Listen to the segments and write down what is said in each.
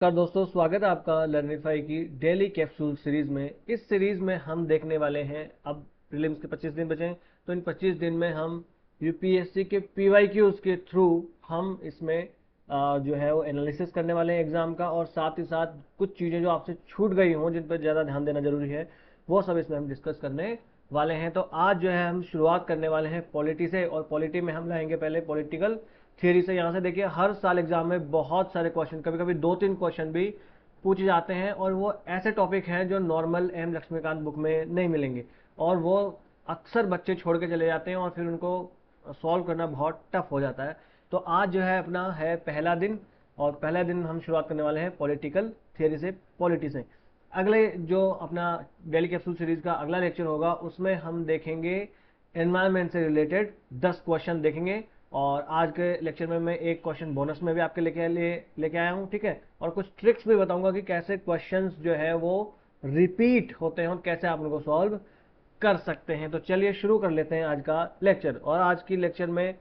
नमस्कार दोस्तों, स्वागत है आपका लर्निफाई की डेली कैप्सूल सीरीज में। इस सीरीज में हम देखने वाले हैं, अब प्रीलिम्स के 25 दिन बचे हैं, तो इन 25 दिन में हम यूपीएससी के पीवाईक्यूज के थ्रू हम इसमें जो है वो एनालिसिस करने वाले हैं एग्जाम का, और साथ ही साथ कुछ चीज़ें जो आपसे छूट गई हों जिन पर ज़्यादा ध्यान देना जरूरी है वो सब इसमें हम डिस्कस करने वाले हैं। तो आज जो है हम शुरुआत करने वाले हैं पॉलिटी से, और पॉलिटी में हम लाएंगे पहले पॉलिटिकल थियरी से। यहाँ से देखिए, हर साल एग्जाम में बहुत सारे क्वेश्चन, कभी कभी 2-3 क्वेश्चन भी पूछे जाते हैं, और वो ऐसे टॉपिक हैं जो नॉर्मल एम लक्ष्मीकांत बुक में नहीं मिलेंगे, और वो अक्सर बच्चे छोड़ के चले जाते हैं और फिर उनको सॉल्व करना बहुत टफ हो जाता है। तो आज जो है अपना है पहला दिन, और पहला दिन हम शुरुआत करने वाले हैं पॉलिटिकल थियरी से, पॉलिटी से। अगले जो अपना डेली कैप्सूल सीरीज का अगला लेक्चर होगा उसमें हम देखेंगे एनवायरनमेंट से रिलेटेड 10 क्वेश्चन देखेंगे, और आज के लेक्चर में मैं एक क्वेश्चन बोनस में भी आपके लेके आया हूँ, ठीक है। और कुछ ट्रिक्स भी बताऊंगा कि कैसे क्वेश्चंस जो है वो रिपीट होते हैं और कैसे आप उनको सॉल्व कर सकते हैं। तो चलिए शुरू कर लेते हैं आज का लेक्चर। और आज की लेक्चर में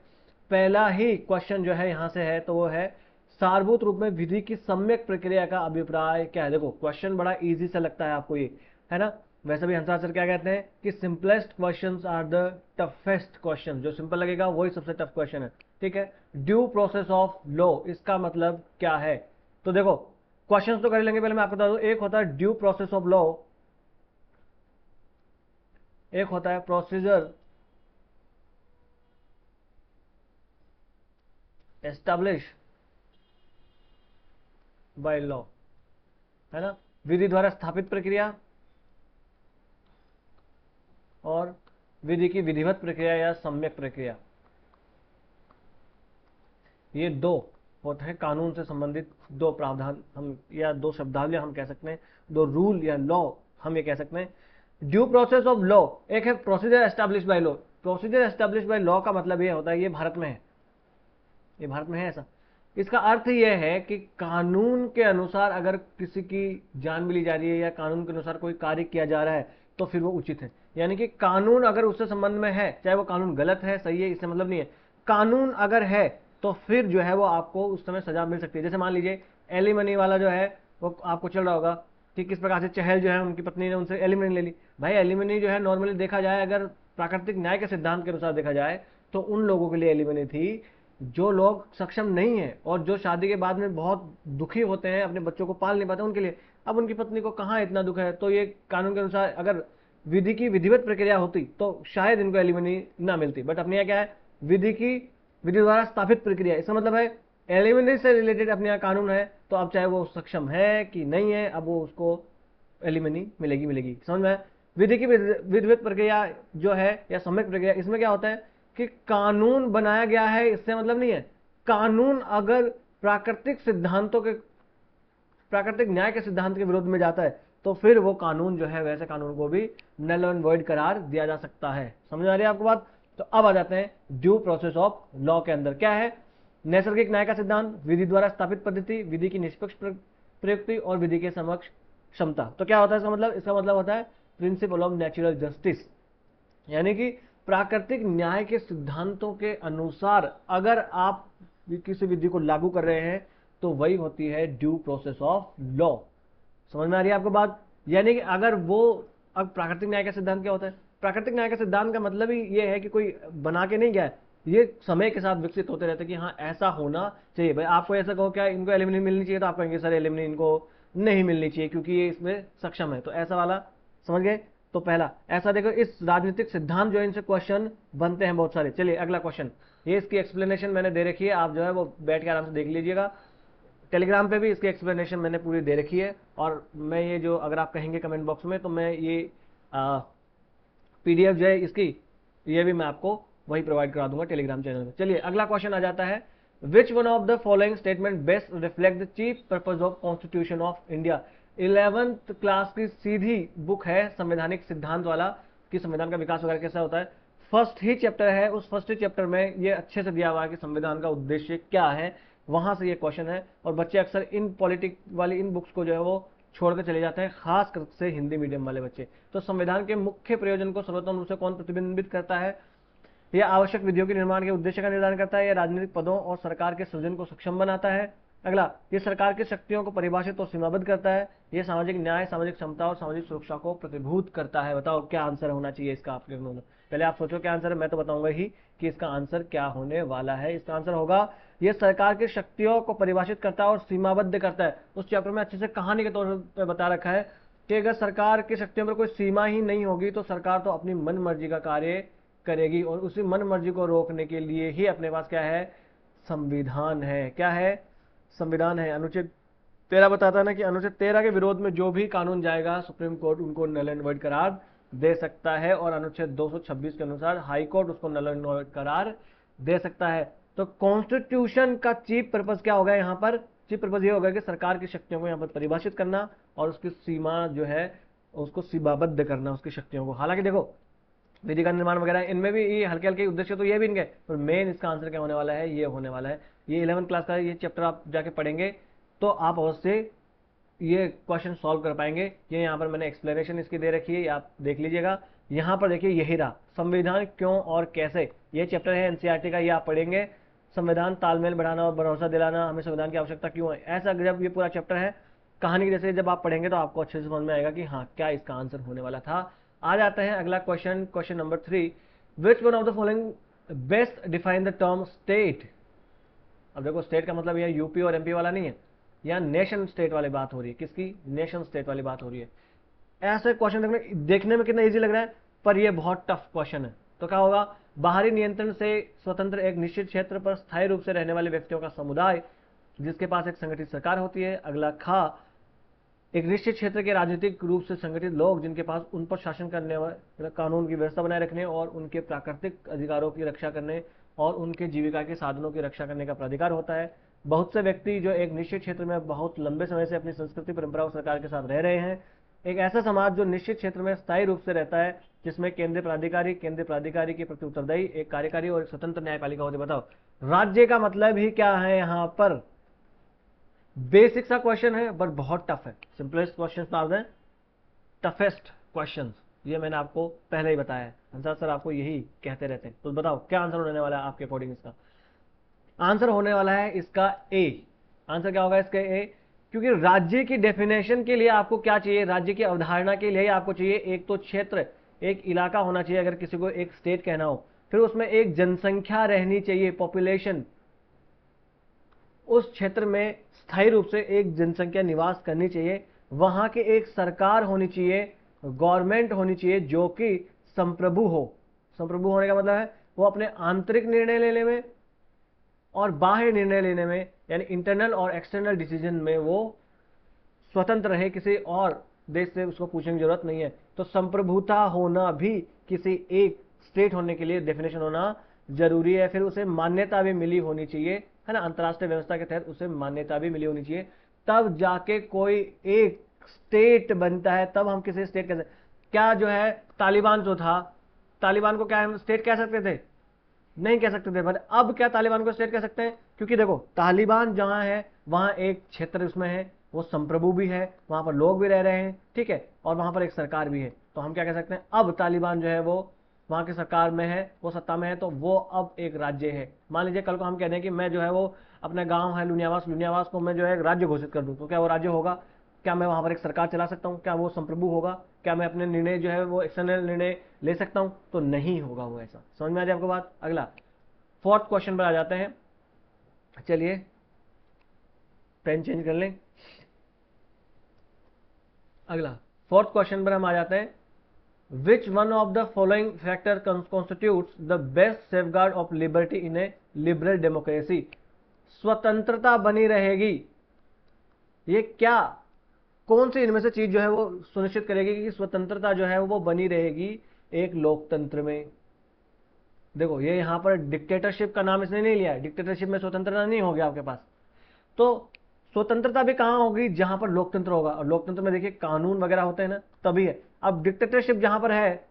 पहला ही क्वेश्चन जो है यहाँ से है, तो वो है सारभूत रूप में विधि की सम्यक प्रक्रिया का अभिप्राय क्या है। देखो, क्वेश्चन बड़ा इजी सा लगता है आपको, ये है ना। वैसे भी हंसा सर क्या कहते हैं कि simplest questions are the toughest question. जो सिंपल लगेगा वही सबसे टफ क्वेश्चन है, ठीक है। ड्यू प्रोसेस ऑफ लॉ, इसका मतलब क्या है। तो देखो, क्वेश्चंस तो कर लेंगे, पहले मैं आपको बता दूं। एक होता है ड्यू प्रोसेस ऑफ लॉ, एक होता है प्रोसीजर एस्टैब्लिश बाय लॉ, है ना। विधि द्वारा स्थापित प्रक्रिया और विधि की विधिवत प्रक्रिया या सम्यक प्रक्रिया, ये दो होते हैं कानून से संबंधित दो प्रावधान, हम या दो शब्दावलियां हम कह सकते हैं, दो रूल या लॉ हम ये कह सकते हैं। ड्यू प्रोसेस ऑफ लॉ, एक है procedure establish by law. Procedure establish by law का मतलब ये होता है, ये भारत में है, ये भारत में है ऐसा। इसका अर्थ यह है कि कानून के अनुसार अगर किसी की जान भी ली जा रही है या कानून के अनुसार कोई कार्य किया जा रहा है तो फिर वो उचित है। यानी कि कानून अगर उससे संबंध में है, चाहे वो कानून गलत है सही है इससे मतलब नहीं है, कानून अगर है तो फिर जो है वो आपको उस समय सजा मिल सकती है। जैसे मान लीजिए एलिमनी वाला जो है वो आपको चल रहा होगा कि किस प्रकार से चहल जो है उनकी पत्नी ने उनसे एलिमनी ले ली। भाई एलिमनी जो है नॉर्मली देखा जाए, अगर प्राकृतिक न्याय के सिद्धांत के अनुसार देखा जाए तो उन लोगों के लिए एलिमनी थी जो लोग सक्षम नहीं है और जो शादी के बाद में बहुत दुखी होते हैं, अपने बच्चों को पाल नहीं पाते, उनके लिए। अब उनकी पत्नी को कहाँ इतना दुख है, तो ये कानून के अनुसार अगर विधि की विधिवत प्रक्रिया होती तो शायद इनको एलिमनी ना मिलती। बट अपने यहाँ क्या है, विधि द्वारा स्थापित प्रक्रिया, इसका मतलब है एलिमनी से रिलेटेड अपने यहाँ कानून है, तो अब चाहे वो सक्षम है कि नहीं है, अब वो उसको एलिमनी मिलेगी मिलेगी। समझ में? विधि की विधिवत प्रक्रिया जो है या सम्यक प्रक्रिया, इसमें क्या होता है कि कानून बनाया गया है इससे मतलब नहीं है, कानून अगर प्राकृतिक सिद्धांतों के, प्राकृतिक न्याय के सिद्धांत के विरोध में जाता है तो फिर वो कानून जो है, वैसे कानून को भी नल एंड वॉइड करार दिया जा सकता है। समझ आ रही है आपको बात? तो अब आ जाते हैं ड्यू प्रोसेस ऑफ लॉ के अंदर क्या है। नैसर्गिक न्याय का सिद्धांत, विधि द्वारा स्थापित पद्धति, विधि की निष्पक्ष प्रयुक्ति और विधि के समक्ष क्षमता। तो क्या होता है इसका मतलब? इसका मतलब होता है प्रिंसिपल ऑफ नेचुरल जस्टिस, यानी कि प्राकृतिक न्याय के सिद्धांतों के अनुसार अगर आप किसी विधि को लागू कर रहे हैं तो वही होती है ड्यू प्रोसेस ऑफ लॉ। समझ में आ रही है आपको बात? यानी कि अगर वो, अब प्राकृतिक न्याय का सिद्धांत क्या होता है? प्राकृतिक न्याय का सिद्धांत का मतलब ही ये है कि कोई बना के नहीं गया है, ये समय के साथ विकसित होते रहते हैं कि हाँ ऐसा होना चाहिए। भाई आपको ऐसा कहो क्या इनको एलिमनी मिलनी चाहिए, तो आप कहेंगे सर एलिमनी इनको नहीं मिलनी चाहिए क्योंकि ये इसमें सक्षम है, तो ऐसा वाला। समझ गए? तो पहला ऐसा देखो, इस राजनीतिक सिद्धांत जो है इनसे क्वेश्चन बनते हैं बहुत सारे। चलिए अगला क्वेश्चन, ये इसकी एक्सप्लेनेशन मैंने दे रखी है, आप जो है वो बैठ के आराम से देख लीजिएगा। टेलीग्राम पे भी इसकी एक्सप्लेनेशन मैंने पूरी दे रखी है, और मैं ये जो, अगर आप कहेंगे कमेंट बॉक्स में, तो मैं ये पीडीएफ जो है इसकी, ये भी मैं आपको वही प्रोवाइड करा दूंगा टेलीग्राम चैनल में। चलिए अगला क्वेश्चन आ जाता है, which one of the following statement best reflect the chief purpose of constitution of India. 11th class की सीधी बुक है संवैधानिक सिद्धांत वाला, कि संविधान का विकास वगैरह कैसा होता है। फर्स्ट ही चैप्टर है, उस फर्स्ट ही चैप्टर में ये अच्छे से दिया हुआ है कि संविधान का उद्देश्य क्या है, वहां से ये क्वेश्चन है। और बच्चे अक्सर इन पॉलिटिक वाली इन बुक्स को जो है वो छोड़कर चले जाते हैं, खास कर से हिंदी मीडियम वाले बच्चे। तो संविधान के मुख्य प्रयोजन को सर्वोत्तम रूप से कौन प्रतिबिंबित करता है? यह आवश्यक विधियों के निर्माण के उद्देश्य का निर्धारण करता है, या राजनीतिक पदों और सरकार के सृजन को सक्षम बनाता है, अगला, ये सरकार की शक्तियों को परिभाषित और सीमाबद्ध करता है। ये सामाजिक न्याय, सामाजिक समता और सामाजिक सुरक्षा को प्रतिभूत करता है। बताओ क्या आंसर होना चाहिए इसका आपके दोनों? पहले आप सोचो क्या आंसर है, मैं तो बताऊंगा ही कि इसका आंसर क्या होने वाला है। इसका आंसर होगा, ये सरकार की शक्तियों को परिभाषित करता है और सीमाबद्ध करता है। उस चैप्टर में अच्छे से कहानी के तौर पर बता रखा है कि अगर सरकार की शक्तियों पर कोई सीमा ही नहीं होगी तो सरकार तो अपनी मन मर्जी का कार्य करेगी, और उसी मन मर्जी को रोकने के लिए ही अपने पास क्या है, संविधान है। क्या है? संविधान है। अनुच्छेद 13 बताता है ना कि अनुच्छेद 13 के विरोध में जो भी कानून जाएगा सुप्रीम कोर्ट उनको नल एंड वॉइड करार दे सकता है, और अनुच्छेद 226 के अनुसार हाई कोर्ट उसको नल एंड वॉइड करार दे सकता है। तो कॉन्स्टिट्यूशन का चीफ पर्पस क्या होगा यहाँ पर? चीफ पर्पस ये होगा कि सरकार की शक्तियों को यहाँ पर परिभाषित करना और उसकी सीमा जो है उसको सीमाबद्ध करना, उसकी शक्तियों को। हालांकि देखो, विधि का निर्माण वगैरह इनमें भी ये हल्के हल्के उद्देश्य तो ये भी इनके, पर मेन इसका आंसर क्या होने वाला है, ये होने वाला है। ये 11th क्लास का ये चैप्टर आप जाके पढ़ेंगे तो आप अवश्य ये क्वेश्चन सॉल्व कर पाएंगे। ये यहाँ पर मैंने एक्सप्लेनेशन इसकी दे रखी है, आप देख लीजिएगा। यहाँ पर देखिए, यही रहा संविधान क्यों और कैसे, ये चैप्टर है एनसीईआरटी का, ये आप पढ़ेंगे। संविधान तालमेल बढ़ाना और भरोसा दिलाना, हमें संविधान की आवश्यकता क्यों है, ऐसा जब ये पूरा चैप्टर है कहानी की जैसे जब आप पढ़ेंगे तो आपको अच्छे से समझ में आएगा कि हाँ क्या इसका आंसर होने वाला था। आ जाते हैं अगला question, question number 3। Which one of the following best define the term state. अब देखो, स्टेट का मतलब यह यूपी और एमपी वाला नहीं है, यहाँ नेशन स्टेट वाली बात हो रही है। किसकी? नेशन स्टेट वाली बात हो रही है। ऐसे क्वेश्चन देखने में कितना इजी लग रहा है, पर यह बहुत टफ क्वेश्चन है। तो क्या होगा? बाहरी नियंत्रण से स्वतंत्र एक निश्चित क्षेत्र पर स्थायी रूप से रहने वाले व्यक्तियों का समुदाय जिसके पास एक संगठित सरकार होती है। अगला, खा, एक निश्चित क्षेत्र के राजनीतिक रूप से संगठित लोग जिनके पास उन पर शासन करने वाले कानून की व्यवस्था बनाए रखने और उनके प्राकृतिक अधिकारों की रक्षा करने और उनके जीविका के साधनों की रक्षा करने का प्राधिकार होता है। बहुत से व्यक्ति जो एक निश्चित क्षेत्र में बहुत लंबे समय से अपनी संस्कृति, परंपरा और सरकार के साथ रह रहे हैं। एक ऐसा समाज जो निश्चित क्षेत्र में स्थायी रूप से रहता है जिसमें केंद्रीय प्राधिकारी के प्रति उत्तरदायी एक कार्यकारी और एक स्वतंत्र न्यायपालिका होती है। बताओ राज्य का मतलब ही क्या है यहाँ पर? बेसिक सा क्वेश्चन है बट बहुत टफ है। सिंपलेस्ट क्वेश्चन पास है, टफेस्ट क्वेश्चन, ये मैंने आपको पहले ही बताया है। आंसर सर आपको यही कहते रहते हैं। तो बताओ क्या आंसर होने वाला है आपके अकॉर्डिंग? इसका आंसर होने वाला है इसका ए। आंसर क्या होगा इसका? ए। क्योंकि राज्य की डेफिनेशन के लिए आपको क्या चाहिए? राज्य की अवधारणा के लिए आपको चाहिए एक तो क्षेत्र, एक इलाका होना चाहिए अगर किसी को एक स्टेट कहना हो। फिर उसमें एक जनसंख्या रहनी चाहिए, पॉपुलेशन, उस क्षेत्र में स्थायी रूप से एक जनसंख्या निवास करनी चाहिए। वहां की एक सरकार होनी चाहिए, गवर्नमेंट होनी चाहिए जो कि संप्रभु हो। संप्रभु होने का मतलब है वो अपने आंतरिक निर्णय लेने में और बाह्य निर्णय लेने में, यानी इंटरनल और एक्सटर्नल डिसीजन में वो स्वतंत्र रहे, किसी और देश से उसको पूछने की जरूरत नहीं है। तो संप्रभुता होना भी किसी एक स्टेट होने के लिए डेफिनेशन होना जरूरी है। फिर उसे मान्यता भी मिली होनी चाहिए, है ना, अंतर्राष्ट्रीय व्यवस्था के तहत उसे मान्यता भी मिली होनी चाहिए, तब जाके कोई एक स्टेट बनता है, तब हम किसी स्टेट कह सकते। क्या जो है तालिबान जो था, तालिबान को क्या हम स्टेट कह सकते थे? नहीं कह सकते थे। पर अब क्या तालिबान को स्टेट कह सकते हैं? क्योंकि देखो तालिबान जहां है वहां एक क्षेत्र उसमें है, वो संप्रभु भी है, वहां पर लोग भी रह रहे हैं, ठीक है, और वहां पर एक सरकार भी है। तो हम क्या कह सकते हैं? अब तालिबान जो है वो वहां की सरकार में है, वो सत्ता में है, तो वो अब एक राज्य है। मान लीजिए कल को हम कह दें कि मैं जो है वो अपना गांव है लुनियावास को मैं जो है एक राज्य घोषित कर दूं, तो क्या वो राज्य होगा? क्या मैं वहां पर एक सरकार चला सकता हूं? क्या वो संप्रभु होगा? क्या मैं अपने निर्णय जो है वो एक्सटर्नल निर्णय ले सकता हूं? तो नहीं होगा वो ऐसा। समझ में आ जाए आपको बात? अगला 4th क्वेश्चन पर आ जाते हैं। चलिए पेन चेंज कर लें। अगला 4th क्वेश्चन पर हम आ जाते हैं। Which one of the following factor constitutes the best safeguard of liberty in A liberal democracy? स्वतंत्रता बनी रहेगी, ये क्या, कौन सी इनमें से चीज जो है वो सुनिश्चित करेगी कि स्वतंत्रता जो है वो बनी रहेगी एक लोकतंत्र में? देखो ये यहां पर डिक्टेटरशिप का नाम इसने नहीं लिया है, डिक्टेटरशिप में स्वतंत्रता नहीं होगी आपके पास। तो स्वतंत्रता भी कहां होगी? जहां पर लोकतंत्र होगा, और लोकतंत्र में देखिए कानून वगैरह होते हैं ना, तभी है। अब डिक्टेटरशिप जहां पर है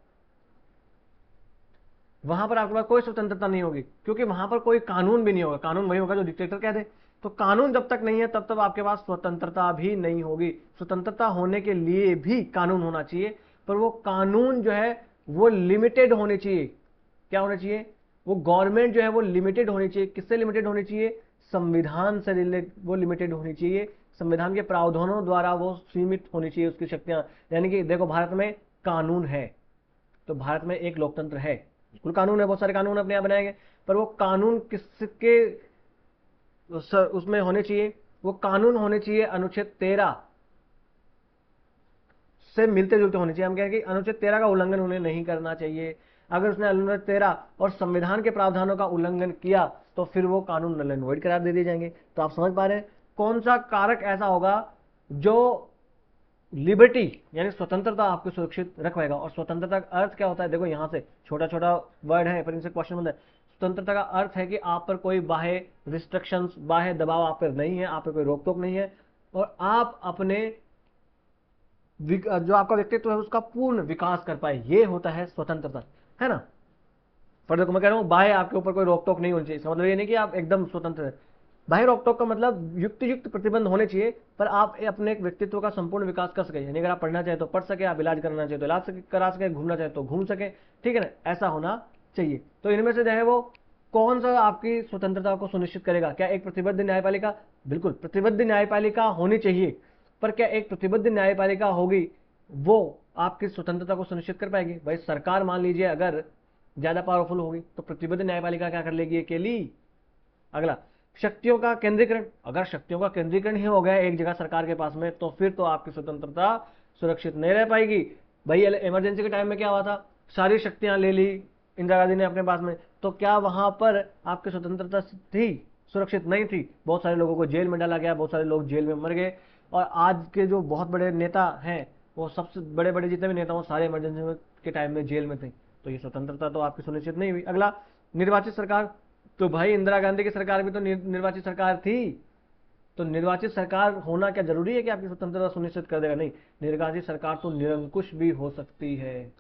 वहां पर आपके पास कोई स्वतंत्रता नहीं होगी, क्योंकि वहां पर कोई कानून भी नहीं होगा। कानून वही होगा जो डिक्टेटर कह दे। तो कानून जब तक नहीं है तब तक आपके पास स्वतंत्रता भी नहीं होगी। स्वतंत्रता होने के लिए भी कानून होना चाहिए, पर वो कानून जो है वो लिमिटेड होने चाहिए। क्या होने चाहिए? वो गवर्नमेंट जो है वो लिमिटेड होनी चाहिए। किससे लिमिटेड होनी चाहिए? संविधान से वो लिमिटेड होनी चाहिए, संविधान के प्रावधानों द्वारा वो सीमित होनी चाहिए उसकी शक्तियां। यानी कि देखो भारत में कानून है, तो भारत में एक लोकतंत्र है, कुल कानून है, बहुत सारे कानून अपने यहाँ बनाएंगे, पर वो कानून किसके उसमें होने चाहिए, वो कानून होने चाहिए अनुच्छेद 13 से मिलते जुलते होने चाहिए। हम कहें कि अनुच्छेद 13 का उल्लंघन उन्हें नहीं करना चाहिए। अगर उसने अनुच्छेद 13 और संविधान के प्रावधानों का उल्लंघन किया तो फिर वो कानून नल एंड वॉइड करार दे दिए जाएंगे। तो आप समझ पा रहे हैं कौन सा कारक ऐसा होगा जो लिबर्टी यानी स्वतंत्रता आपको सुरक्षित रख पाएगा। और स्वतंत्रता का अर्थ क्या होता है, देखो यहां से छोटा छोटा वर्ड है पर इनसे क्वेश्चन बनता है। स्वतंत्रता का अर्थ है कि आप पर कोई बाह्य रिस्ट्रिक्शंस, बाह्य दबाव आप पर नहीं है, आप पर कोई रोक टोक नहीं है, और आप अपने जो आपका व्यक्तित्व है उसका पूर्ण विकास कर पाए, ये होता है स्वतंत्रता, है ना। पर देखो मैं कह रहा हूं बाह्य आपके ऊपर कोई रोक टोक नहीं होनी चाहिए, इसका मतलब ये नहीं कि आप एकदम स्वतंत्र है। बाह्य रोक टोक का मतलब युक्त प्रतिबंध होने चाहिए, पर आप अपने एक व्यक्तित्व का संपूर्ण विकास कर सके। यानी अगर आप पढ़ना चाहे तो पढ़ सके, आप इलाज करना चाहे तो इलाज करा सके, घूमना चाहे तो घूम सके, ठीक है ना, ऐसा होना चाहिए। तो इनमें से जो है वो कौन सा आपकी स्वतंत्रता को सुनिश्चित करेगा? क्या एक प्रतिबद्ध न्यायपालिका? बिल्कुल प्रतिबद्ध न्यायपालिका होनी चाहिए, पर क्या एक प्रतिबद्ध न्यायपालिका होगी वो आपकी स्वतंत्रता को सुनिश्चित कर पाएगी? भाई सरकार मान लीजिए अगर ज्यादा पावरफुल होगी तो प्रतिबद्ध न्यायपालिका क्या कर लेगी? अकेली। अगला, शक्तियों का केंद्रीकरण। अगर शक्तियों का केंद्रीकरण ही हो गया एक जगह सरकार के पास में, तो फिर तो आपकी स्वतंत्रता सुरक्षित नहीं रह पाएगी। भाई इमरजेंसी के टाइम में क्या हुआ था, सारी शक्तियां ले ली इंदिरा गांधी ने अपने पास में, तो क्या वहां पर आपकी स्वतंत्रता थी? सुरक्षित नहीं थी। बहुत सारे लोगों को जेल में डाला गया, बहुत सारे लोग जेल में मर गए, और आज के जो बहुत बड़े नेता हैं वो सबसे बड़े बड़े जितने भी नेता वो सारे इमरजेंसी के टाइम में जेल में थे। तो ये स्वतंत्रता तो आपकी सुनिश्चित नहीं हुई। अगला, निर्वाचित सरकार। तो भाई इंदिरा गांधी की सरकार भी तो निर्वाचित सरकार थी, तो निर्वाचित सरकार होना क्या जरूरी है कि आपकी स्वतंत्रता सुनिश्चित कर देगा? नहीं, निर्वाचित सरकार तो निरंकुश भी हो सकती है।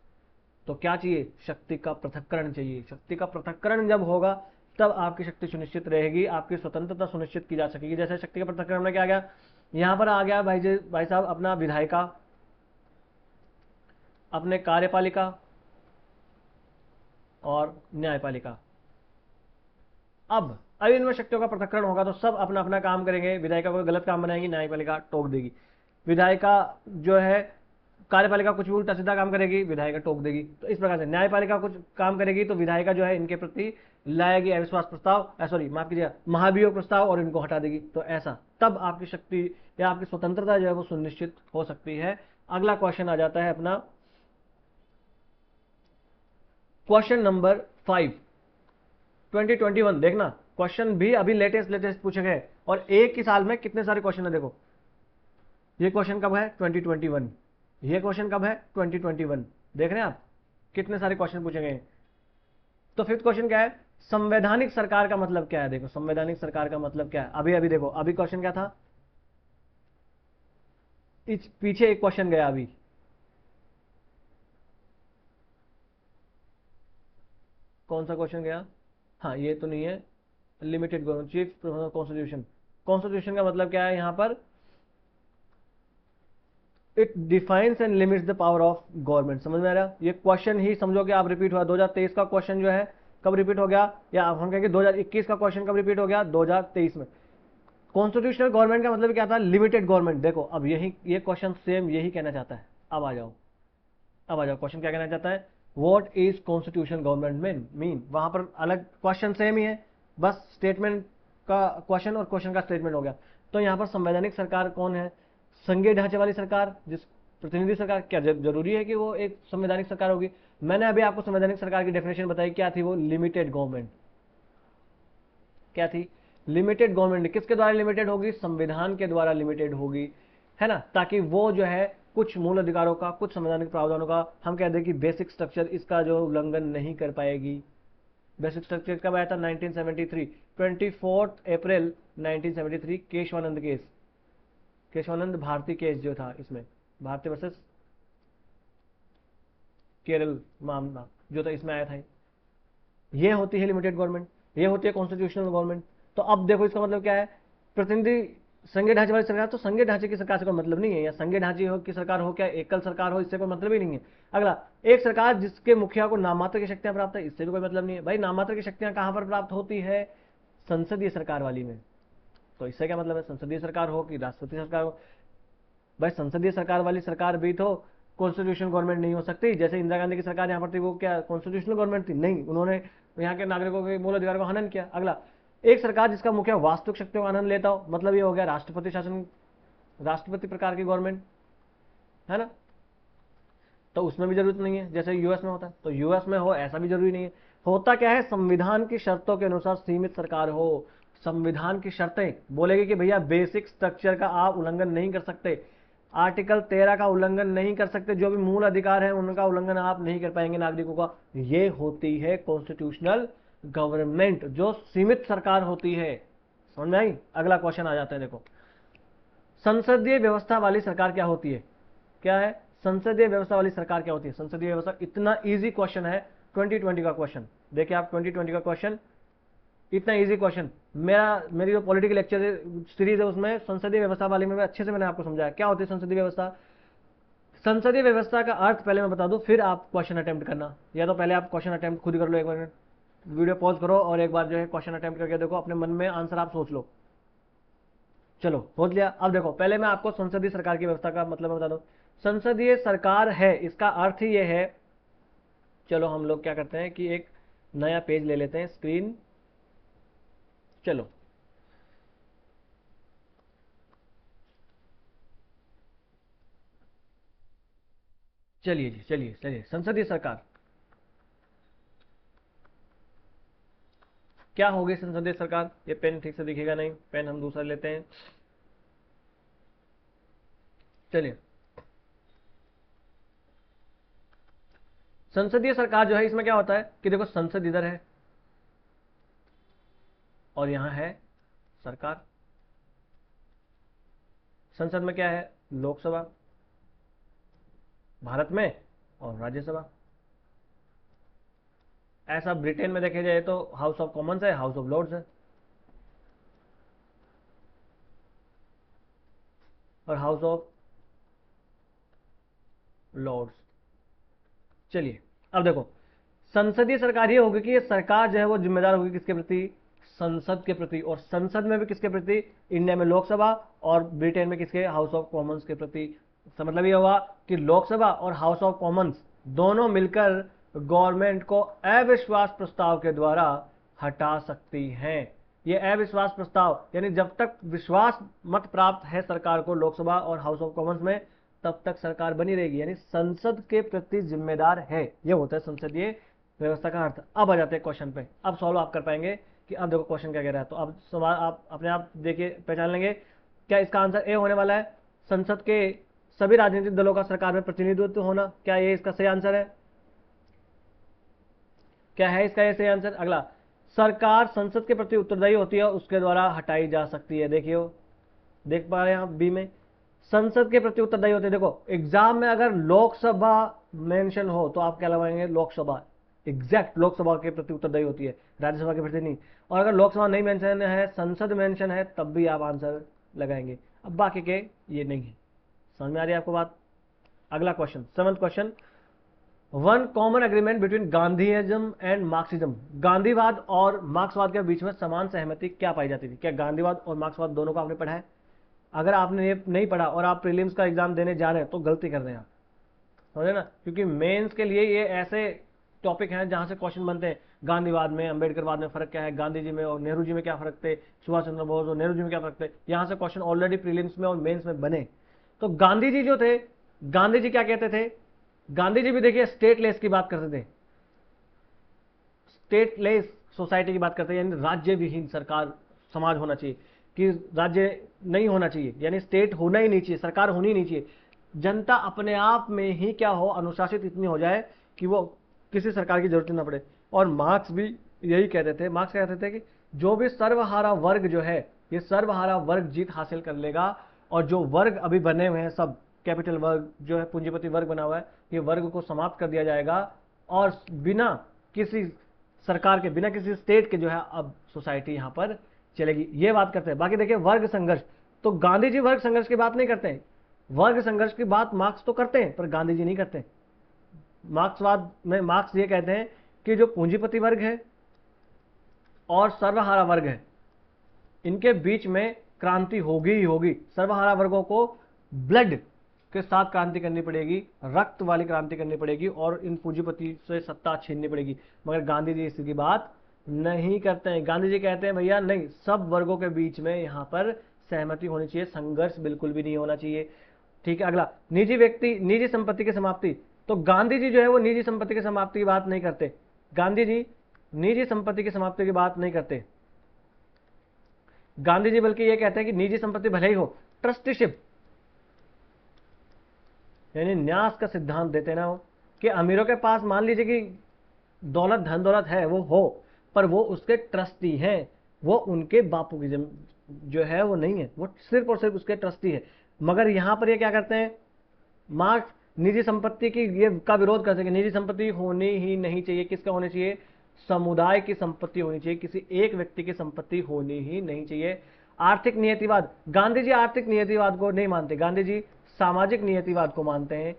तो क्या चाहिए? शक्ति का पृथक्करण चाहिए। शक्ति का पृथक्करण जब होगा तब आपकी शक्ति सुनिश्चित रहेगी, आपकी स्वतंत्रता सुनिश्चित की जा सकेगी। जैसे शक्ति का पृथक्करण में क्या आ गया, यहां पर आ गया भाई साहब अपना विधायिका, अपने कार्यपालिका और न्यायपालिका। अब इनमें शक्तियों का पृथक्करण होगा तो सब अपना अपना काम करेंगे। विधायिका कोई गलत काम बनाएगी, न्यायपालिका टोक देगी। विधायिका जो है, कार्यपालिका कुछ भी उल्टा सीधा काम करेगी, विधायिका टोक देगी। तो इस प्रकार से न्यायपालिका कुछ काम करेगी तो विधायिका जो है इनके प्रति लाएगी अविश्वास प्रस्ताव, सॉरी माफ कीजिएगा, महाभियोग प्रस्ताव, और इनको हटा देगी। तो ऐसा तब आपकी शक्ति या आपकी स्वतंत्रता जो है वो सुनिश्चित हो सकती है। अगला क्वेश्चन आ जाता है अपना क्वेश्चन नंबर 5, 2021। देखना क्वेश्चन भी अभी लेटेस्ट पूछे गए, और एक ही साल में कितने सारे क्वेश्चन है। देखो ये क्वेश्चन कब है? 2021। ये क्वेश्चन कब है? 2021। देख रहे हैं आप कितने सारे क्वेश्चन पूछे गए। तो फिफ्थ क्वेश्चन क्या है? संवैधानिक सरकार का मतलब क्या है? देखो संवैधानिक सरकार का मतलब क्या है, अभी देखो, अभी क्वेश्चन क्या था, पीछे एक क्वेश्चन गया अभी, कौन सा क्वेश्चन गया? हाँ ये तो नहीं है, limited government chief constitution. Constitution का मतलब क्या है यहां पर? It defines and limits the power of government. समझ में आ रहा? ये क्वेश्चन ही समझो कि आप रिपीट हुआ 2023 का क्वेश्चन जो है कब रिपीट हो गया, या हम कहेंगे 2021 का क्वेश्चन कब रिपीट हो गया? 2023 में। कॉन्स्टिट्यूशनल गवर्नमेंट का मतलब क्या था? Limited government. देखो अब यही ये क्वेश्चन सेम यही कहना चाहता है। अब आ जाओ क्वेश्चन क्या कहना चाहता है? What is constitutional government mean? वहां पर अलग क्वेश्चन सेम ही है, बस स्टेटमेंट का क्वेश्चन और क्वेश्चन का स्टेटमेंट हो गया। तो यहां पर संवैधानिक सरकार कौन है? संघीय ढांचे वाली सरकार, जिस प्रतिनिधि सरकार। क्या जरूरी है कि वो एक संवैधानिक सरकार होगी? मैंने अभी आपको संवैधानिक सरकार की डेफिनेशन बताई, क्या थी वो? Limited government. क्या थी? Limited government. किसके द्वारा लिमिटेड होगी? संविधान के द्वारा लिमिटेड होगी, है ना, ताकि वो जो है कुछ मूल अधिकारों का, कुछ संवैधानिक प्रावधानों का, हम कहते हैं कि बेसिक स्ट्रक्चर, इसका जो उल्लंघन नहीं कर पाएगी। बेसिक स्ट्रक्चर कब आया था? 1973, 24 अप्रैल 1973, केशवानंद केस, केशवानंद भारती केस जो था, इसमें भारती वर्सेस केरल मामला जो था, इसमें आया था। ये होती है लिमिटेड गवर्नमेंट, ये होती है कॉन्स्टिट्यूशनल गवर्नमेंट। तो अब देखो इसका मतलब क्या है? प्रतिनिधि संघीय ढांचे वाली सरकार, तो संघीय ढांचे की सरकार से कोई मतलब नहीं है, या संघीय ढांचे की सरकार हो, क्या एकल सरकार हो, इससे कोई मतलब ही नहीं है। अगला, एक सरकार जिसके मुखिया को नाममात्र की शक्तियां प्राप्त है, इससे भी कोई मतलब नहीं है। भाई नाममात्र की शक्तियां कहां पर प्राप्त होती है? संसदीय सरकार वाली में। तो इससे क्या मतलब है, संसदीय सरकार हो कि राष्ट्रपति सरकार हो। भाई संसदीय सरकार वाली सरकार भी तो कॉन्स्टिट्यूशनल गवर्नमेंट नहीं हो सकती। जैसे इंदिरा गांधी की सरकार यहाँ पर थी, वो क्या कॉन्स्टिट्यूशनल गवर्नमेंट थी? नहीं, उन्होंने यहाँ के नागरिकों के मूल अधिकार को हनन किया। अगला, एक सरकार जिसका मुखिया वास्तविक शक्तियों का आनंद लेता हो, मतलब ये हो गया राष्ट्रपति शासन, राष्ट्रपति प्रकार की गवर्नमेंट, है ना। तो उसमें भी जरूरत नहीं है, जैसे यूएस में होता है, तो यूएस में हो ऐसा भी जरूरी नहीं है। होता क्या है, संविधान की शर्तों के अनुसार सीमित सरकार हो। संविधान की शर्तें बोलेगी कि भैया बेसिक स्ट्रक्चर का आप उल्लंघन नहीं कर सकते, आर्टिकल 13 का उल्लंघन नहीं कर सकते, जो भी मूल अधिकार है उनका उल्लंघन आप नहीं कर पाएंगे नागरिकों का। ये होती है कॉन्स्टिट्यूशनल गवर्नमेंट, जो सीमित सरकार होती है। समझ में आई? अगला क्वेश्चन आ जाता है, देखो संसदीय व्यवस्था वाली सरकार क्या होती है? क्या है संसदीय व्यवस्था वाली सरकार? क्या होती है संसदीय व्यवस्था? इतना इजी क्वेश्चन है 2020 का क्वेश्चन। देखिए आप 2020 का क्वेश्चन, इतना इजी क्वेश्चन। मेरी जो पॉलिटिकल लेक्चर सीरीज है उसमें संसदीय व्यवस्था वाले में अच्छे से मैंने आपको समझाया क्या होती है संसदीय व्यवस्था। संसदीय व्यवस्था का अर्थ पहले मैं बता दूं, फिर आप क्वेश्चन अटेम्प्ट करना, या तो पहले आप क्वेश्चन अटेम्प्ट खुद कर लो, एक बार वीडियो पॉज करो और एक बार जो है क्वेश्चन अटेम्प्ट करके देखो, अपने मन में आंसर आप सोच लो। चलो सोच लिया, अब देखो पहले मैं आपको संसदीय सरकार की व्यवस्था का मतलब बता दूं। संसदीय सरकार है, इसका अर्थ ही ये है, चलो हम लोग क्या करते हैं कि एक नया पेज ले लेते हैं, स्क्रीन, चलो चलिए जी, चलिए चलिए, संसदीय सरकार क्या होगी संसदीय सरकार। ये पेन ठीक से दिखेगा नहीं, पेन हम दूसरा लेते हैं। चलिए, संसदीय सरकार जो है इसमें क्या होता है कि देखो संसद इधर है और यहां है सरकार। संसद में क्या है, लोकसभा भारत में और राज्यसभा। ऐसा ब्रिटेन में देखा जाए तो हाउस ऑफ कॉमन्स है, हाउस ऑफ लॉर्ड्स है, और हाउस ऑफ लॉर्ड्स। चलिए अब देखो, संसदीय सरकार ये होगी कि ये सरकार जो है वो जिम्मेदार होगी किसके प्रति, संसद के प्रति। और संसद में भी किसके प्रति, इंडिया में लोकसभा और ब्रिटेन में किसके, हाउस ऑफ कॉमन्स के प्रति। तो मतलब ये हुआ कि लोकसभा और हाउस ऑफ कॉमन्स दोनों मिलकर गवर्नमेंट को अविश्वास प्रस्ताव के द्वारा हटा सकती हैं। ये अविश्वास प्रस्ताव यानी जब तक विश्वास मत प्राप्त है सरकार को लोकसभा और हाउस ऑफ कॉमन्स में, तब तक सरकार बनी रहेगी, यानी संसद के प्रति जिम्मेदार है। ये होता है संसदीय व्यवस्था का अर्थ। अब आ जाते हैं क्वेश्चन पे, अब सॉल्व आप कर पाएंगे कि अब देखो क्वेश्चन क्या कह रहा है। तो अब सवाल आप अपने आप देखिए, पहचान लेंगे क्या इसका आंसर ए होने वाला है, संसद के सभी राजनीतिक दलों का सरकार में प्रतिनिधित्व होना। क्या ये इसका सही आंसर है? क्या है इसका ये सही आंसर? अगला, सरकार संसद के प्रति उत्तरदायी होती है, उसके द्वारा हटाई जा सकती है। देखिए देख पा रहे हैं आप बी में, संसद के प्रति उत्तरदायी होते हैं। देखो एग्जाम में अगर लोकसभा मेंशन हो तो आप क्या लगाएंगे, लोकसभा, एग्जैक्ट लोकसभा के प्रति उत्तरदायी होती है, राज्यसभा के प्रति नहीं। और अगर लोकसभा नहीं मेंशन है, संसद मेंशन है, तब भी आप आंसर लगाएंगे। अब बाकी के ये नहीं है। समझ में आ रही है आपको बात? अगला question, 7th question, one common agreement between Gandhism and Marxism. गांधीवाद और मार्क्सवाद के बीच में समान सहमति क्या पाई जाती थी? क्या गांधीवाद और मार्क्सवाद दोनों को आपने पढ़ा है? अगर आपने ये नहीं पढ़ा और आप प्रीलिम्स का एग्जाम देने जा रहे हैं तो गलती कर रहे हैं आप, समझे ना, क्योंकि मेंस के लिए ये ऐसे टॉपिक हैं जहां से क्वेश्चन बनते हैं। गांधीवाद में अम्बेडकरवाद में फर्क क्या है, गांधी जी में और नेहरू जी में क्या फर्क थे, सुभाष चंद्र बोस और नेहरू जी में क्या फर्क थे, यहां से क्वेश्चन ऑलरेडी प्रीलिम्स में और मेंस में बने। तो गांधी जी जो थे, गांधी जी क्या कहते थे? गांधी जी भी देखिए स्टेट लेस की बात करते थे, स्टेट लेस सोसाइटी की बात करते हैं, यानी राज्य विहीन सरकार समाज होना चाहिए, कि राज्य नहीं होना चाहिए, यानी स्टेट होना ही नहीं चाहिए, सरकार होनी नहीं चाहिए। जनता अपने आप में ही क्या हो, अनुशासित इतनी हो जाए कि वो किसी सरकार की जरूरत ना पड़े। और मार्क्स भी यही कहते थे, मार्क्स कहते थे कि जो भी सर्वहारा वर्ग जो है, ये सर्वहारा वर्ग जीत हासिल कर लेगा। और जो वर्ग अभी बने हुए हैं सब, कैपिटल वर्ग जो है, पूंजीपति वर्ग बना हुआ है, ये वर्ग को समाप्त कर दिया जाएगा और बिना किसी सरकार के, बिना किसी स्टेट के जो है अब सोसाइटी यहां पर चलेगी। ये बात करते हैं। बाकी देखिए वर्ग संघर्ष, तो गांधी जी वर्ग संघर्ष की बात नहीं करते हैं, वर्ग संघर्ष की बात मार्क्स तो करते हैं पर गांधी जी नहीं करते। मार्क्सवाद में मार्क्स ये कहते हैं कि जो पूंजीपति वर्ग है और सर्वहारा वर्ग है, इनके बीच में क्रांति होगी ही होगी। सर्वहारा वर्गों को ब्लड के साथ क्रांति करनी पड़ेगी, रक्त वाली क्रांति करनी पड़ेगी और इन पूंजीपति से सत्ता छीननी पड़ेगी। मगर गांधी जी इसकी बात नहीं करते हैं। गांधी जी कहते हैं भैया नहीं, सब वर्गों के बीच में यहाँ पर सहमति होनी चाहिए, संघर्ष बिल्कुल भी नहीं होना चाहिए। ठीक है, अगला निजी संपत्ति की समाप्ति। तो गांधी जी जो है वो निजी संपत्ति की समाप्ति की बात नहीं करते। गांधी जी निजी संपत्ति की समाप्ति की बात नहीं करते। गांधी जी बल्कि ये कहते हैं कि निजी संपत्ति भले ही हो, ट्रस्टीशिप यानी न्यास का सिद्धांत देते ना हो कि अमीरों के पास मान लीजिए कि दौलत धन दौलत है वो हो, पर वो उसके ट्रस्टी हैं, वो उनके बापू की जो है वो नहीं है, वो सिर्फ और सिर्फ उसके ट्रस्टी है। मगर यहां पर ये क्या करते हैं, मार्क्स निजी संपत्ति की ये का विरोध करते हैं कि निजी संपत्ति होनी ही नहीं चाहिए। किसका होनी चाहिए, समुदाय की संपत्ति होनी चाहिए, किसी एक व्यक्ति की संपत्ति होनी ही नहीं चाहिए। आर्थिक नियतिवाद, गांधी जी आर्थिक नियतिवाद को नहीं मानते, गांधी जी सामाजिक नियतिवाद को मानते हैं।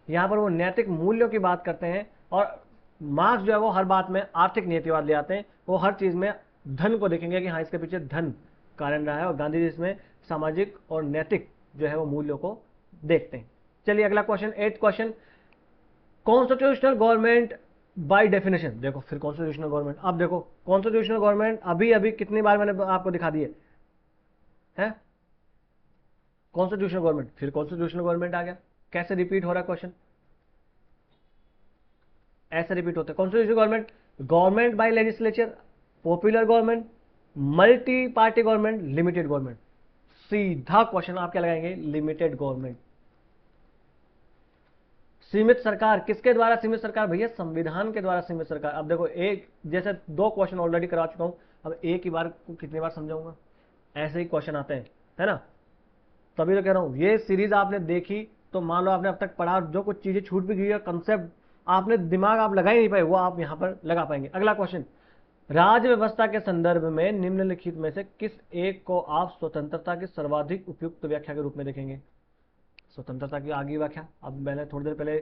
यहां पर वो नैतिक मूल्यों की बात करते हैं और मार्क्स जो है वो हर बात में आर्थिक नियतिवाद ले आते हैं। वो हर चीज में धन को देखेंगे कि हाँ इसके पीछे धन कारण रहा है, और गांधी जी इसमें सामाजिक और नैतिक जो है वो मूल्यों को देखते हैं। चलिए अगला question, 8th question, constitutional government by definition. देखो फिर कॉन्स्टिट्यूशनल गवर्नमेंट, अब देखो कॉन्स्टिट्यूशनल गवर्नमेंट अभी अभी कितनी बार मैंने आपको दिखा दी है कॉन्स्टिट्यूशनल गवर्नमेंट, फिर कॉन्स्टिट्यूशनल गवर्नमेंट आ गया। कैसे रिपीट हो रहा है क्वेश्चन, ऐसे रिपीट होता है। Constitutional government, government by legislature, popular government, multi party government, limited government. सीधा क्वेश्चन आप क्या लगाएंगे, लिमिटेड गवर्नमेंट। सीमित सरकार, किसके द्वारा सीमित सरकार, भैया संविधान के द्वारा सीमित सरकार। अब देखो एक जैसे 2 क्वेश्चन ऑलरेडी करा चुका हूं, अब एक ही बार को कितनी बार समझाऊंगा, ऐसे ही क्वेश्चन आते हैं, है ना। तभी तो कह रहा हूं ये सीरीज आपने देखी तो मान लो आपने अब तक पढ़ा, जो कुछ चीजें छूट भी गई है, कंसेप्ट आपने दिमाग आप लगा ही नहीं पाए, वो आप यहां पर लगा पाएंगे। अगला क्वेश्चन, राज्य व्यवस्था के संदर्भ में निम्नलिखित में से किस एक को आप स्वतंत्रता की सर्वाधिक उपयुक्त व्याख्या के रूप में देखेंगे। स्वतंत्रता की आगे व्याख्या, अब मैंने थोड़ी देर पहले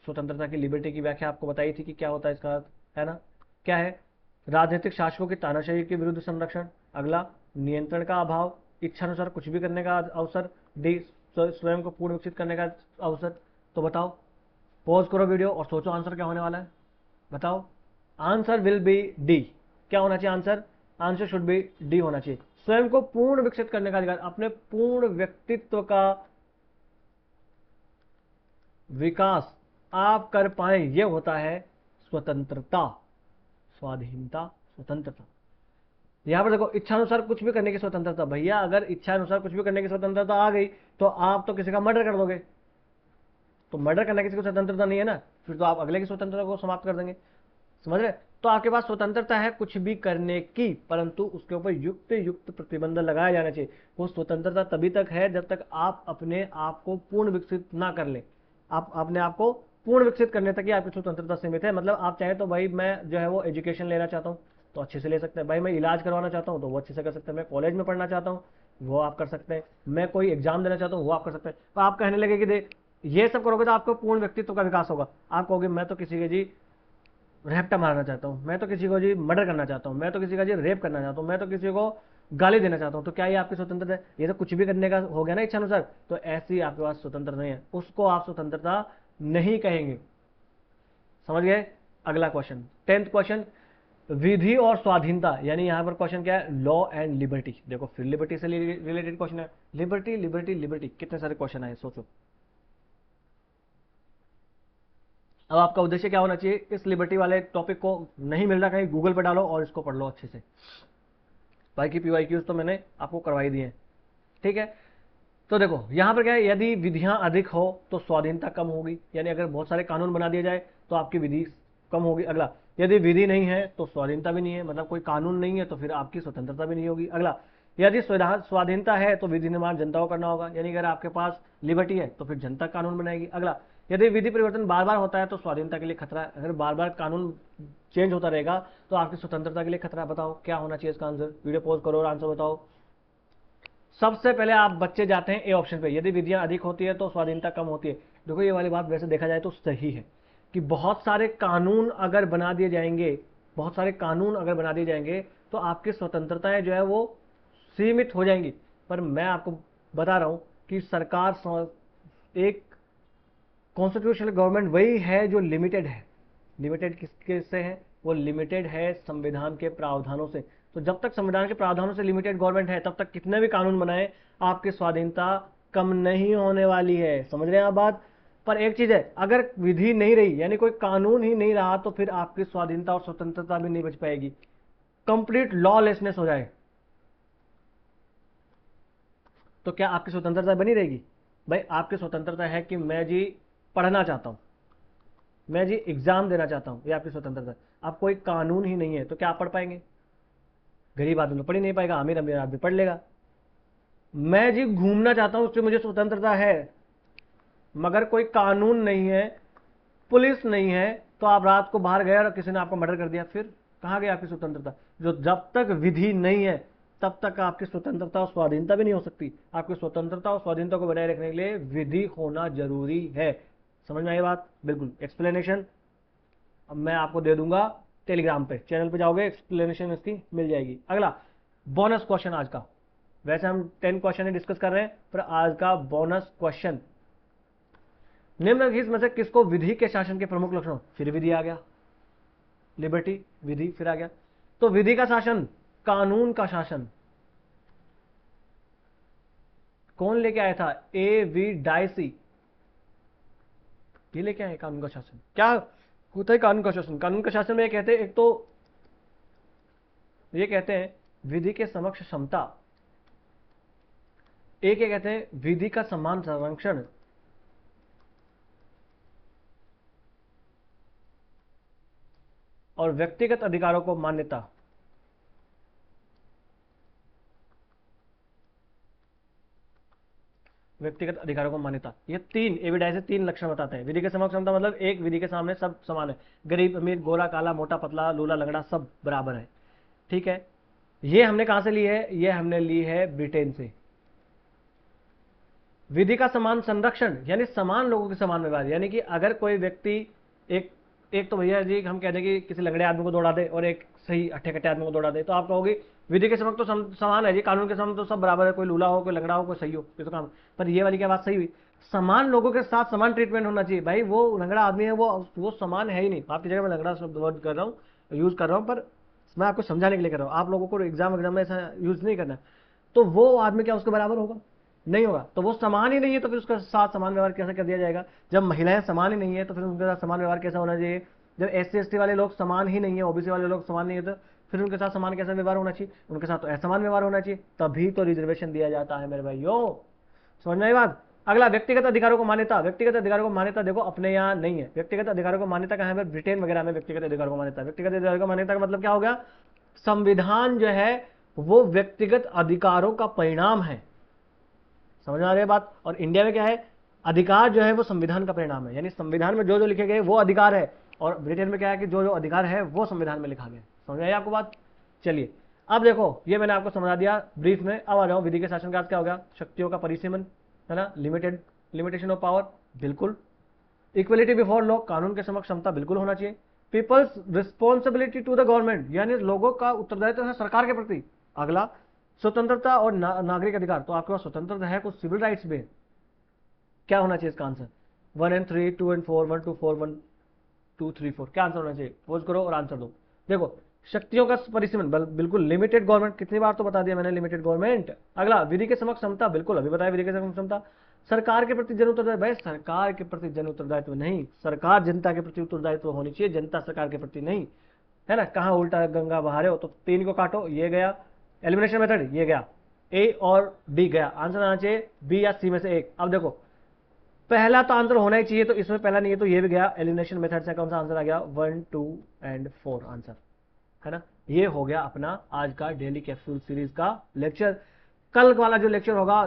स्वतंत्रता की लिबर्टी की व्याख्या आपको बताई थी कि क्या होता है इसका अर्थ, है ना। क्या है, राजनीतिक शासकों की तानाशाही के विरुद्ध संरक्षण। अगला, नियंत्रण का अभाव, इच्छानुसार कुछ भी करने का अवसर। डी, स्वयं को पूर्ण विकसित करने का अवसर। तो बताओ, पॉज करो वीडियो और सोचो आंसर क्या होने वाला है, बताओ। Answer will be D. क्या होना चाहिए answer, answer should be D होना चाहिए। स्वयं को पूर्ण विकसित करने का अधिकार, अपने पूर्ण व्यक्तित्व का विकास आप कर पाए, ये होता है स्वतंत्रता, स्वाधीनता, स्वतंत्रता। यहां पर देखो, इच्छानुसार कुछ भी करने की स्वतंत्रता। भैया अगर इच्छानुसार कुछ भी करने की स्वतंत्रता आ गई तो आप तो किसी का मर्डर कर दोगे, तो मर्डर करने की किसी को स्वतंत्रता नहीं है ना, फिर तो आप अगले की स्वतंत्रता को समाप्त कर देंगे, समझ रहे। तो आपके पास स्वतंत्रता है कुछ भी करने की, परंतु उसके ऊपर युक्त प्रतिबंध लगाया जाना चाहिए। वो स्वतंत्रता तभी तक है जब तक आप अपने आप को पूर्ण विकसित ना कर ले। आप अपने आप को पूर्ण विकसित करने तक ही आपकी स्वतंत्रता सीमित है। मतलब आप चाहे तो भाई मैं जो है वो एजुकेशन लेना चाहता हूँ तो अच्छे से ले सकते हैं, भाई मैं इलाज करवाना चाहता हूँ तो वो अच्छे से कर सकते हैं, मैं कॉलेज में पढ़ना चाहता हूँ वो आप कर सकते हैं, मैं कोई एग्जाम देना चाहता हूँ वो आप कर सकते हैं। तो आप कहने लगे कि देख ये सब करोगे तो आपको पूर्ण व्यक्तित्व का विकास होगा। आप कहोगे मैं तो किसी के जी रेपटा मारना चाहता हूँ, मैं तो किसी को जी मर्डर करना चाहता हूँ, मैं तो किसी का जी रेप करना चाहता हूँ, मैं तो किसी को गाली देना चाहता हूँ, तो क्या ये आपकी स्वतंत्रता है? ये तो कुछ भी करने का हो गया ना इच्छानुसार। तो ऐसी आपके पास स्वतंत्रता नहीं है, उसको आप स्वतंत्रता नहीं कहेंगे, समझ गए। अगला क्वेश्चन, 10th क्वेश्चन, विधि और स्वाधीनता। यानी यहां पर क्वेश्चन क्या है, लॉ एंड लिबर्टी। देखो फिर लिबर्टी से रिलेटेड क्वेश्चन है, लिबर्टी लिबर्टी लिबर्टी, कितने सारे क्वेश्चन आए सोचो। अब आपका उद्देश्य क्या होना चाहिए, इस लिबर्टी वाले टॉपिक को नहीं मिल रहा कहीं गूगल पर डालो और इसको पढ़ लो अच्छे से। बाकी की पीवाईक्यूज तो मैंने आपको करवाई दिए हैं, ठीक है। तो देखो यहां पर क्या है, यदि विधियां अधिक हो तो स्वाधीनता कम होगी, यानी अगर बहुत सारे कानून बना दिए जाए तो आपकी विधि कम होगी। अगला, यदि विधि नहीं है तो स्वाधीनता भी नहीं है, मतलब कोई कानून नहीं है तो फिर आपकी स्वतंत्रता भी नहीं होगी। अगला, यदि स्वाधीनता है तो विधि निर्माण जनता को करना होगा, यानी अगर आपके पास लिबर्टी है तो फिर जनता कानून बनाएगी। अगला, यदि विधि परिवर्तन बार बार होता है तो स्वाधीनता के लिए खतरा है, अगर बार बार कानून चेंज होता रहेगा तो आपकी स्वतंत्रता के लिए खतरा है। बताओ क्या होना चाहिए इसका आंसर, वीडियो पॉज करो और आंसर बताओ। सबसे पहले आप बच्चे जाते हैं ए ऑप्शन पे, यदि विधियां अधिक होती है तो स्वाधीनता कम होती है। देखो ये वाली बात वैसे देखा जाए तो सही है कि बहुत सारे कानून अगर बना दिए जाएंगे, बहुत सारे कानून अगर बना दिए जाएंगे तो आपकी स्वतंत्रताएं जो है वो सीमित हो जाएंगी। पर मैं आपको बता रहा हूं कि सरकार एक कॉन्स्टिट्यूशनल गवर्नमेंट वही है जो लिमिटेड है। लिमिटेड किसके से है? वो लिमिटेड है संविधान के प्रावधानों से। तो जब तक संविधान के प्रावधानों से लिमिटेड गवर्नमेंट है, तब तक कितने भी कानून बनाए, आपकी स्वाधीनता कम नहीं होने वाली है। समझ रहे हैं आप बात? पर एक चीज है, अगर विधि नहीं रही, यानी कोई कानून ही नहीं रहा, तो फिर आपकी स्वाधीनता और स्वतंत्रता भी नहीं बच पाएगी, कंप्लीट लॉलेसनेस हो जाए। तो क्या आपकी स्वतंत्रता बनी रहेगी? भाई आपकी स्वतंत्रता है कि मैं जी पढ़ना चाहता हूं, मैं जी एग्जाम देना चाहता हूं, ये आपकी स्वतंत्रता है। अब कोई कानून ही नहीं है तो क्या आप पढ़ पाएंगे? गरीब आदमी तो पढ़ ही नहीं पाएगा, अमीर अमीर आदमी पढ़ लेगा। मैं जी घूमना चाहता हूं, उससे मुझे स्वतंत्रता है, मगर कोई कानून नहीं है, पुलिस नहीं है, तो आप रात को बाहर गए और किसी ने आपको मर्डर कर दिया, फिर कहां गई आपकी स्वतंत्रता? जो जब तक विधि नहीं है तब तक आपकी स्वतंत्रता और स्वाधीनता भी नहीं हो सकती। आपकी स्वतंत्रता और स्वाधीनता को बनाए रखने के लिए विधि होना जरूरी है। समझ में आई बात? बिल्कुल। एक्सप्लेनेशन अब मैं आपको दे दूंगा टेलीग्राम पे, चैनल पे जाओगे एक्सप्लेनेशन इसकी मिल जाएगी। अगला बोनस क्वेश्चन आज का। वैसे हम 10 क्वेश्चन ही डिस्कस कर रहे हैं, पर आज का बोनस क्वेश्चन, निम्नलिखित में से किसको विधि के शासन के प्रमुख लक्षणों, फिर विधि आ गया, लिबर्टी विधि फिर आ गया। तो विधि का शासन, कानून का शासन कौन लेके आया था? A.V. डायसी, ये लेके आए कानून का शासन। क्या होता है कानून का शासन? कानून का शासन में ये कहते हैं, एक तो ये कहते हैं विधि के समक्ष क्षमता, एक ये कहते हैं विधि का समान संरक्षण, और व्यक्तिगत अधिकारों को मान्यता। व्यक्तिगत अधिकारों को मान्यता, ये तीन एविडेंस से तीन लक्षण बताते हैं। विधि के समक्ष क्षमता मतलब एक, विधि के सामने सब समान है, गरीब अमीर, गोरा काला, मोटा पतला, लूला लंगड़ा, सब बराबर है। ठीक है, ये हमने कहां से ली है? ये हमने ली है ब्रिटेन से। विधि का समान संरक्षण यानी समान लोगों के समान व्यवहार, यानी कि अगर कोई व्यक्ति एक एक तो भैया जी हम कहते हैं कि किसी लंगड़े आदमी को दौड़ा दे और एक सही अट्ठे कट्टे आदमी को दौड़ा दे, तो आप कहोगे विधि के समक्ष तो समान है जी, कानून के समक्ष तो सब बराबर है, कोई लूला हो, कोई लंगड़ा हो, कोई सही हो, ये तो काम। पर ये वाली क्या बात सही हुई? समान लोगों के साथ समान ट्रीटमेंट होना चाहिए। भाई वो लंगड़ा आदमी है, वो समान है ही नहीं। आपकी जगह मैं लंगड़ा शब्द वर्ड कर रहा हूँ, यूज कर रहा हूँ, पर मैं आपको समझाने के लिए कर रहा हूँ। आप लोगों को एग्जाम में ऐसा यूज नहीं करना। तो वो आदमी क्या उसके बराबर होगा? नहीं होगा। तो वो समान ही नहीं है तो फिर उसके साथ समान व्यवहार कैसे कर दिया जाएगा? जब महिलाएं समान ही नहीं है तो फिर उनके साथ समान व्यवहार कैसा होना चाहिए? जब SC ST वाले लोग समान ही नहीं है, OBC वाले लोग समान नहीं है, तो फिर उनके साथ समान कैसा व्यवहार होना चाहिए? उनके साथ तो असमान व्यवहार होना चाहिए, तभी तो रिजर्वेशन दिया जाता है मेरे भाइयों। समझ में आई बात? अगला व्यक्तिगत अधिकारों को मान्यता। व्यक्तिगत अधिकारों को मान्यता देखो अपने यहाँ नहीं है। व्यक्तिगत अधिकारों को मान्यता कहाँ है? ब्रिटेन वगैरह में व्यक्तिगत अधिकारों को मान्यता। व्यक्तिगत अधिकारों को मान्यता का मतलब क्या हो गया? संविधान जो है वो व्यक्तिगत अधिकारों का परिणाम है। समझ में आ रही है बात? और इंडिया में क्या है? अधिकार जो है वो संविधान का परिणाम है, यानी संविधान में जो जो लिखे गए वो अधिकार है, और ब्रिटेन में क्या है कि जो जो अधिकार है वो संविधान में लिखा गया। समझ आई आपको बात? चलिए अब देखो, ये मैंने आपको समझा दिया ब्रीफ में। अब आ जाओ विधि के शासन का अर्थ क्या हो गया? शक्तियों का परिसीमन, है ना, लिमिटेशन ऑफ पावर, बिल्कुल। इक्वलिटी बिफोर लॉ, कानून के समक्ष क्षमता बिल्कुल होना चाहिए। People's responsibility to the government, यानी लोगों का उत्तरदायित्व है सरकार के प्रति। अगला स्वतंत्रता और नागरिक अधिकार, तो आपके पास स्वतंत्रता है, कुछ सिविल राइट्स भी है। क्या होना चाहिए इसका आंसर? 1 and 3, 2 and 4, 1 to 4, 1 2 3 4, क्या आंसर होना चाहिए? पोज करो और आंसर दो। देखो शक्तियों का परिसीमन बिल्कुल, लिमिटेड गवर्नमेंट, कितनी बार तो बता दिया मैंने, लिमिटेड गवर्नमेंट। अगला विधि के समक्ष क्षमता, बिल्कुल अभी बताया विधि के समक्ष क्षमता। सरकार के प्रति जन उत्तरदायित्व, भाई सरकार के प्रति जन उत्तरदायित्व नहीं, सरकार जनता के प्रति उत्तरदायित्व होनी चाहिए, जनता सरकार के प्रति नहीं, है ना। कहाँ उल्टा गंगा बहा रहे हो? तो 3 को काटो, ये गया एलिमिनेशन मेथड, ये गया A और D गया, आंसर आना चाहिए B या C में से एक। अब देखो पहला तो आंसर होना ही चाहिए, तो इसमें पहला नहीं है तो ये भी गया एलिमिनेशन मेथड से। कौन सा आंसर आ गया? 1 2 and 4 आंसर, है ना। ये हो गया अपना आज का डेली कैप्सूल सीरीज का लेक्चर। कल वाला जो लेक्चर होगा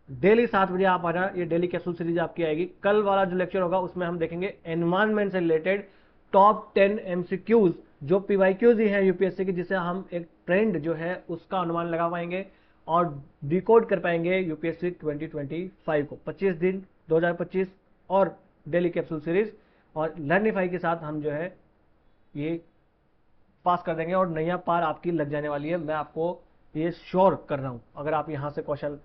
डेली 7 बजे आप आना, ये डेली कैप्सूल सीरीज आपकी आएगी। कल वाला जो लेक्चर होगा उसमें हम देखेंगे एनवायरमेंट से रिलेटेड टॉप 10 MCQs, जो PYQs ही है UPSC की, जिससे हम एक ट्रेंड जो है उसका अनुमान लगा पाएंगे और डिकोड कर पाएंगे UPSC 2025 को। 25 दिन 2025 और डेली कैप्सूल सीरीज और लर्निफाई के साथ हम जो है ये पास कर देंगे और नैया पार आपकी लग जाने वाली है। मैं आपको ये श्योर कर रहा हूँ। अगर आप यहाँ से क्वेश्चन,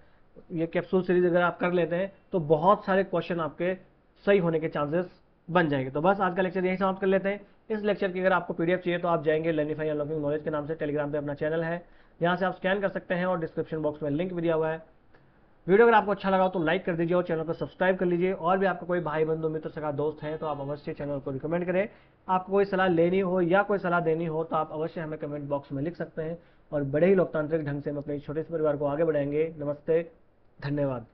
ये कैप्सूल सीरीज अगर आप कर लेते हैं तो बहुत सारे क्वेश्चन आपके सही होने के चांसेस बन जाएंगे। तो बस आज का लेक्चर यहीं समाप्त कर लेते हैं। इस लेक्चर की अगर आपको पीडीएफ चाहिए तो आप जाएंगे लर्निफाई अनलॉकिंग नॉलेज के नाम से टेलीग्राम पे अपना चैनल है, यहाँ से आप स्कैन कर सकते हैं और डिस्क्रिप्शन बॉक्स में लिंक भी दिया हुआ है। वीडियो अगर आपको अच्छा लगा तो लाइक कर दीजिए और चैनल को सब्सक्राइब कर लीजिए। और भी आपका कोई भाई बंधु मित्र सगा दोस्त है तो आप अवश्य चैनल को रिकमेंड करें। आपको कोई सलाह लेनी हो या कोई सलाह देनी हो तो आप अवश्य हमें कमेंट बॉक्स में लिख सकते हैं और बड़े ही लोकतांत्रिक ढंग से हम अपने छोटे से परिवार को आगे बढ़ाएंगे। नमस्ते, धन्यवाद।